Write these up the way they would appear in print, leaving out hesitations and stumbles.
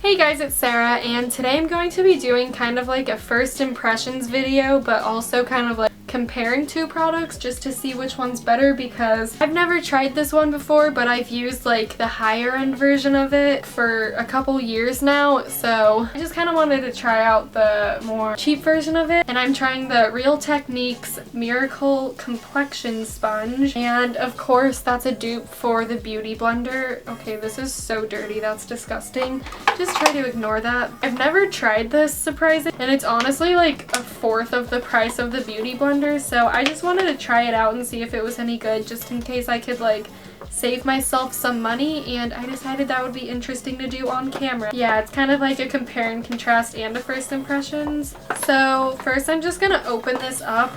Hey guys, it's Sarah, and today I'm going to be doing kind of like a first impressions video, but also kind of like comparing two products just to see which one's better, because I've never tried this one before, but I've used like the higher end version of it for a couple years now, so I just kind of wanted to try out the more cheap version of it. And I'm trying the Real Techniques Miracle Complexion Sponge, and of course that's a dupe for the Beauty Blender. Okay, this is so dirty, that's disgusting. Just try to ignore that. I've never tried this, surprising, and it's honestly like a fourth of the price of the Beauty Blender, so I just wanted to try it out and see if it was any good, just in case I could like save myself some money, and I decided that would be interesting to do on camera. Yeah, it's kind of like a compare and contrast and a first impressions. So first I'm just gonna open this up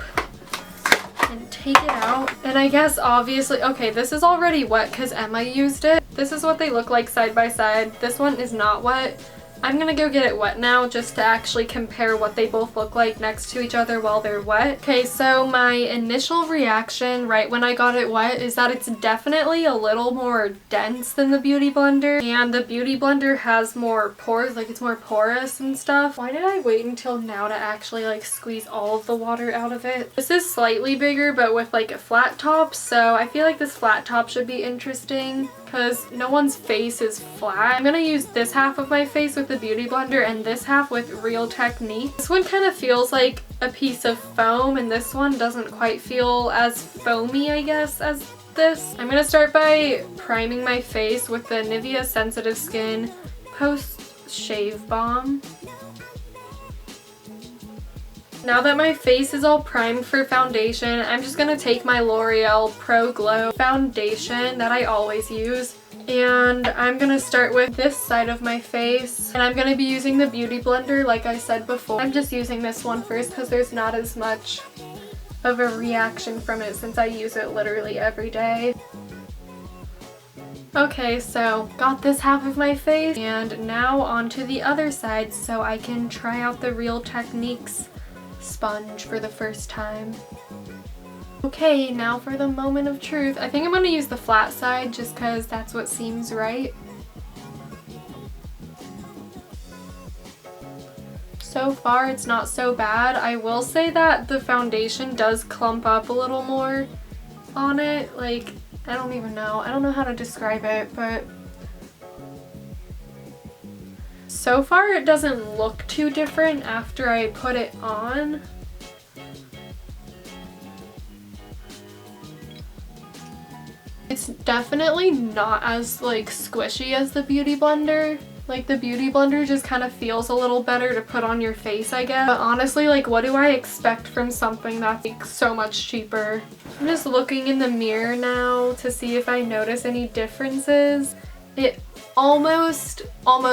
and take it out, and I guess obviously, okay, this is already wet because Emma used it. This is what they look like side by side. This one is not wet. I'm gonna go get it wet now just to actually compare what they both look like next to each other while they're wet. Okay, so my initial reaction right when I got it wet is that it's definitely a little more dense than the Beauty Blender, and the Beauty Blender has more pores, like it's more porous and stuff. Why did I wait until now to actually like squeeze all of the water out of it? This is slightly bigger but with like a flat top, so I feel like this flat top should be interesting because no one's face is flat. I'm gonna use this half of my face with the Beauty Blender and this half with Real Techniques. This one kind of feels like a piece of foam, and this one doesn't quite feel as foamy, I guess, as this. I'm gonna start by priming my face with the Nivea Sensitive Skin Post Shave Balm. Now that my face is all primed for foundation, I'm just going to take my L'Oreal Pro Glow foundation that I always use, and I'm going to start with this side of my face, and I'm going to be using the Beauty Blender like I said before. I'm just using this one first because there's not as much of a reaction from it since I use it literally every day. Okay, so got this half of my face, and now onto the other side so I can try out the Real Techniques sponge for the first time. Okay, now for the moment of truth. I think I'm going to use the flat side just because that's what seems right. So far it's not so bad. I will say that the foundation does clump up a little more on it. Like, I don't know how to describe it, but so far it doesn't look too different after I put it on. It's definitely not as like squishy as the Beauty Blender. Like the Beauty Blender just kind of feels a little better to put on your face, I guess. But honestly, like what do I expect from something that's like so much cheaper? I'm just looking in the mirror now to see if I notice any differences. It almost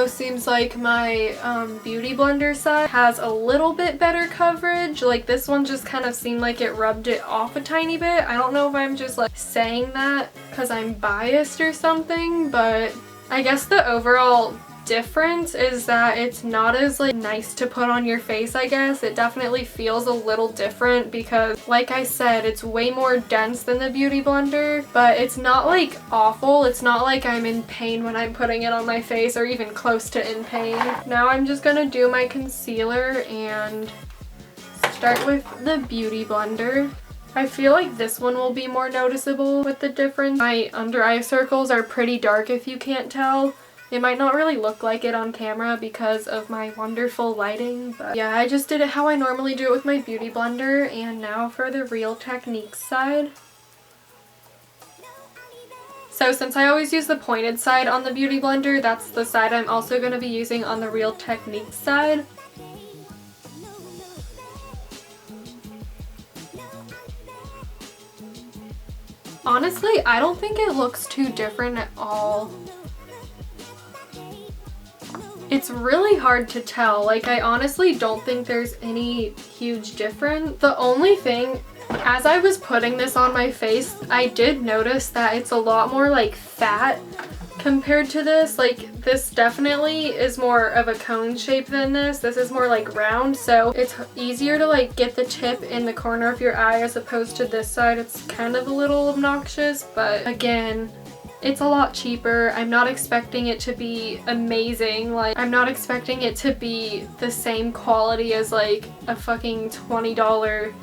seems like my Beauty Blender side has a little bit better coverage. Like this one just kind of seemed like it rubbed it off a tiny bit. I don't know if I'm just like saying that because I'm biased or something, but I guess the overall difference is that it's not as like nice to put on your face, I guess. It definitely feels a little different because like I said, it's way more dense than the Beauty Blender, but it's not like awful. It's not like I'm in pain when I'm putting it on my face, or even close to in pain. Now I'm just gonna do my concealer and start with the Beauty Blender. I feel like this one will be more noticeable with the difference. My under eye circles are pretty dark if you can't tell. It might not really look like it on camera because of my wonderful lighting, but yeah, I just did it how I normally do it with my Beauty Blender. And now for the Real Techniques side. So since I always use the pointed side on the Beauty Blender, that's the side I'm also going to be using on the Real Techniques side. Honestly, I don't think it looks too different at all. It's really hard to tell. Like, I honestly don't think there's any huge difference. The only thing, as I was putting this on my face, I did notice that it's a lot more like fat compared to this. Like, this definitely is more of a cone shape than this. This is more like round, so it's easier to like get the tip in the corner of your eye as opposed to this side. It's kind of a little obnoxious, but again, It's a lot cheaper. I'm not expecting it to be amazing. Like, I'm not expecting it to be the same quality as like a fucking $20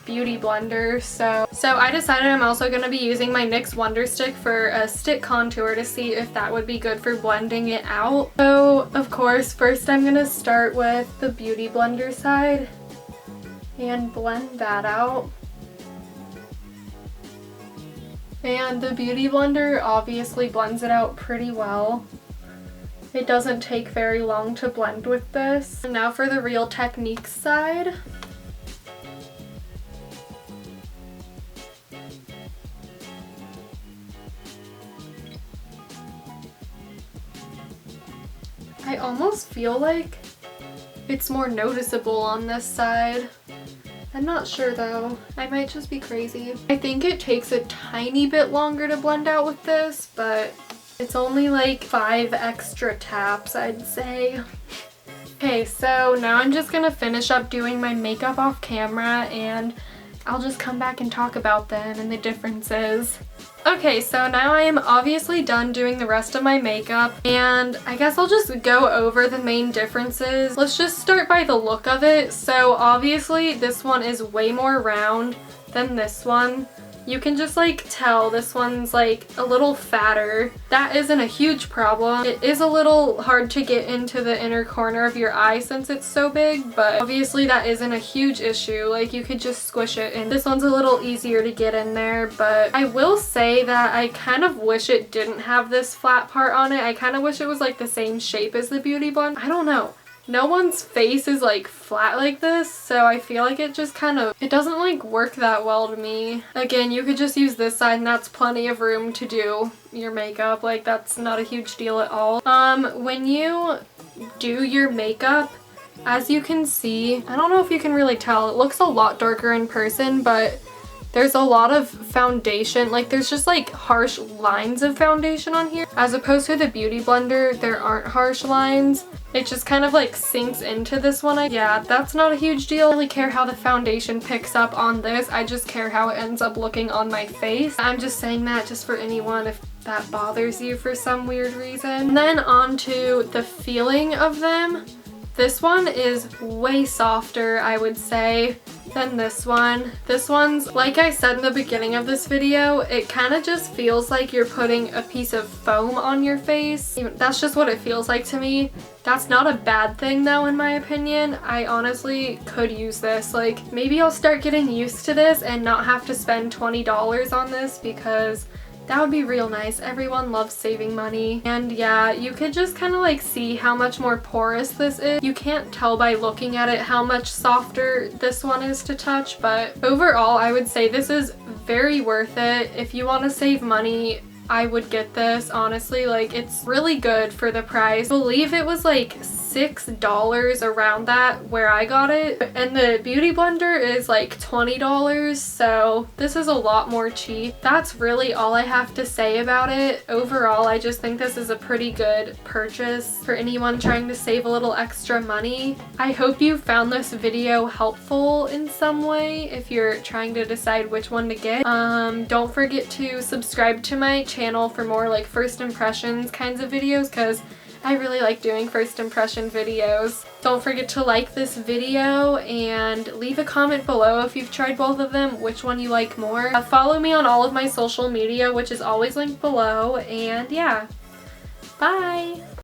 beauty blender. So I decided I'm also going to be using my NYX Wonder Stick for a stick contour to see if that would be good for blending it out. So of course, first I'm going to start with the beauty blender side and blend that out. And the beauty blender obviously blends it out pretty well. It doesn't take very long to blend with this. And now for the Real Techniques side. I almost feel like it's more noticeable on this side. I'm not sure though. I might just be crazy. I think it takes a tiny bit longer to blend out with this, but it's only like 5 extra taps, I'd say. Okay, so now I'm just gonna finish up doing my makeup off camera and I'll just come back and talk about them and the differences. Okay, so now I am obviously done doing the rest of my makeup, and I guess I'll just go over the main differences. Let's just start by the look of it. So obviously this one is way more round than this one. You can just like tell this one's like a little fatter. That isn't a huge problem. It is a little hard to get into the inner corner of your eye since it's so big, but obviously that isn't a huge issue. Like, you could just squish it, and this one's a little easier to get in there. But I will say that I kind of wish it didn't have this flat part on it. I kind of wish it was like the same shape as the Beauty Blend. I don't know. No one's face is like flat like this, so I feel like it just kind of, it doesn't like work that well to me. Again, you could just use this side and that's plenty of room to do your makeup. Like, that's not a huge deal at all. When you do your makeup, as you can see, I don't know if you can really tell, it looks a lot darker in person, but there's a lot of foundation, like there's just like harsh lines of foundation on here. As opposed to the Beauty Blender, there aren't harsh lines. It just kind of like sinks into this one. Yeah, that's not a huge deal. I don't really care how the foundation picks up on this. I just care how it ends up looking on my face. I'm just saying that just for anyone if that bothers you for some weird reason. And then on to the feeling of them. This one is way softer, I would say, than this one. This one's, like I said in the beginning of this video, it kind of just feels like you're putting a piece of foam on your face. That's just what it feels like to me. That's not a bad thing though, in my opinion. I honestly could use this. Like, maybe I'll start getting used to this and not have to spend $20 on this, because that would be real nice. Everyone loves saving money. And yeah, you could just kind of like see how much more porous this is. You can't tell by looking at it how much softer this one is to touch, but overall I would say this is very worth it. If you want to save money, I would get this, honestly. Like, it's really good for the price. I believe it was like $6 around that where I got it, and the Beauty Blender is like $20, so this is a lot more cheap. That's really all I have to say about it. Overall, I just think this is a pretty good purchase for anyone trying to save a little extra money. I hope you found this video helpful in some way if you're trying to decide which one to get. Don't forget to subscribe to my channel for more like first impressions kinds of videos, because I really like doing first impression videos. Don't forget to like this video and leave a comment below if you've tried both of them, which one you like more. Follow me on all of my social media, which is always linked below, and yeah, bye!